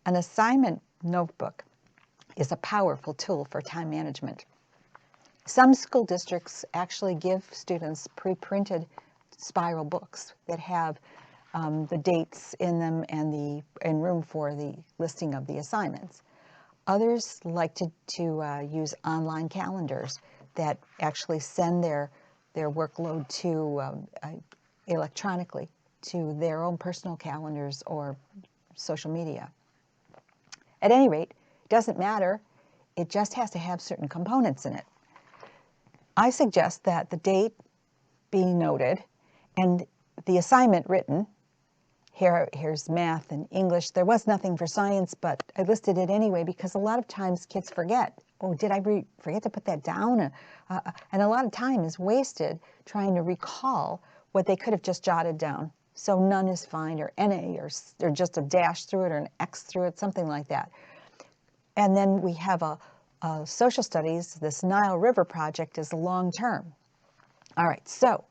An assignment notebook is a powerful tool for time management. Some school districts actually give students pre-printed spiral books that have the dates in them and room for the listing of the assignments. Others like to use online calendars that actually send their workload to electronically to their own personal calendars or social media. At any rate, it doesn't matter. It just has to have certain components in it. I suggest that the date be noted and the assignment written. Here's math and English. There was nothing for science, but I listed it anyway because a lot of times kids forget. Oh, did I forget to put that down? And a lot of time is wasted trying to recall what they could have just jotted down. So none is fine, or NA, or just a dash through it, or an X through it, something like that. And then we have a social studies. This Nile River project is long-term. All right, so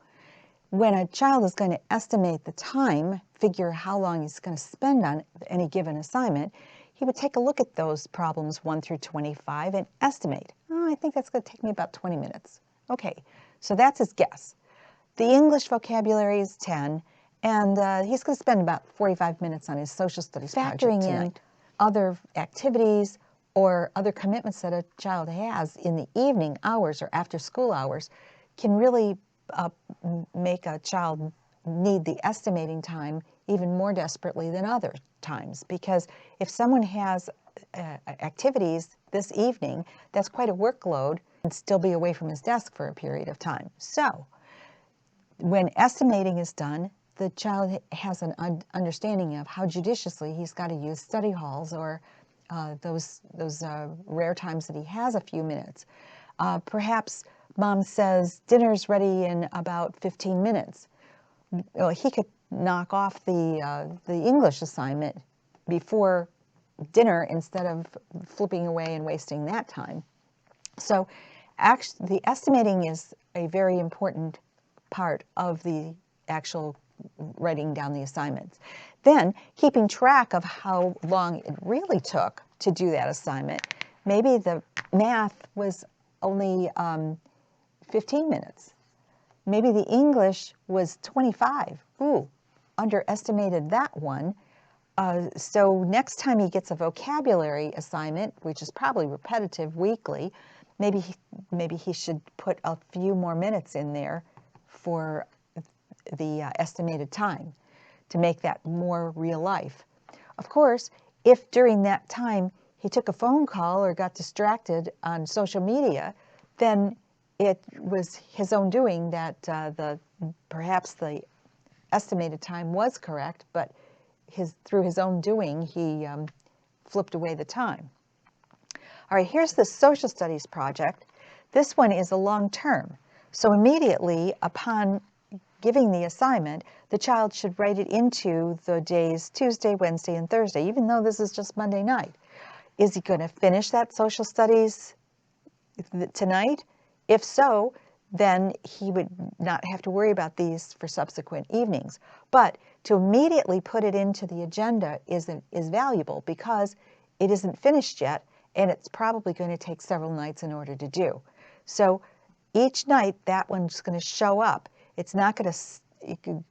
when a child is going to estimate the time, figure how long he's going to spend on any given assignment, he would take a look at those problems 1 through 25 and estimate. Oh, I think that's going to take me about 20 minutes. Okay, so that's his guess. The English vocabulary is 10, and he's going to spend about 45 minutes on his social studies project tonight. Factoring in other activities or other commitments that a child has in the evening hours or after school hours can really make a child need the estimating time even more desperately than other times. Because if someone has activities this evening, that's quite a workload, and still be away from his desk for a period of time. So when estimating is done, the child has an understanding of how judiciously he's got to use study halls or those rare times that he has a few minutes. Perhaps mom says dinner's ready in about 15 minutes. Well, he could knock off the English assignment before dinner instead of flipping away and wasting that time. So actually, the estimating is a very important part of the actual writing down the assignments. Then keeping track of how long it really took to do that assignment. Maybe the math was only 15 minutes. Maybe the English was 25. Ooh, underestimated that one. So next time he gets a vocabulary assignment, which is probably repetitive weekly, maybe he should put a few more minutes in there for the estimated time to make that more real life. Of course, if during that time he took a phone call or got distracted on social media, then it was his own doing that perhaps the estimated time was correct, but through his own doing, he flipped away the time. All right, here's the social studies project. This one is a long term. So immediately upon giving the assignment, the child should write it into the days Tuesday, Wednesday, and Thursday, even though this is just Monday night. Is he going to finish that social studies tonight? If so, then he would not have to worry about these for subsequent evenings. But to immediately put it into the agenda is valuable because it isn't finished yet, and it's probably going to take several nights in order to do. So each night that one's going to show up. It's not going to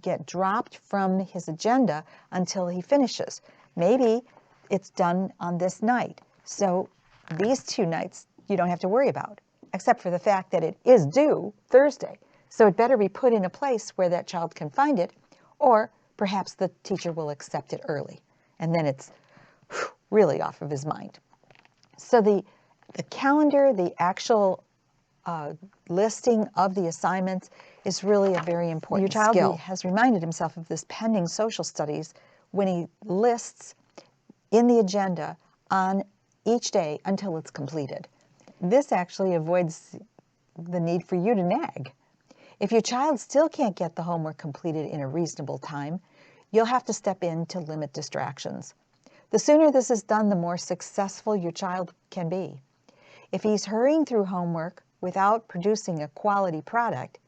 get dropped from his agenda until he finishes. Maybe it's done on this night. So these 2 nights you don't have to worry about, except for the fact that it is due Thursday. So it better be put in a place where that child can find it, or perhaps the teacher will accept it early. And then it's really off of his mind. So the calendar, the actual listing of the assignments is really a very important skill. Your child has reminded himself of this pending social studies when he lists in the agenda on each day until it's completed. This actually avoids the need for you to nag. If your child still can't get the homework completed in a reasonable time, you'll have to step in to limit distractions. The sooner this is done, the more successful your child can be. If he's hurrying through homework without producing a quality product,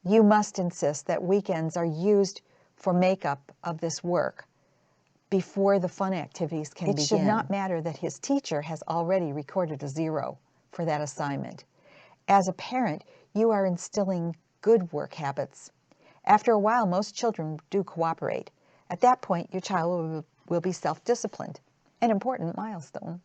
you must insist that weekends are used for makeup of this work. before the fun activities can begin. It should not matter that his teacher has already recorded a 0 for that assignment. As a parent, you are instilling good work habits. After a while, most children do cooperate. At that point, your child will be self-disciplined, an important milestone.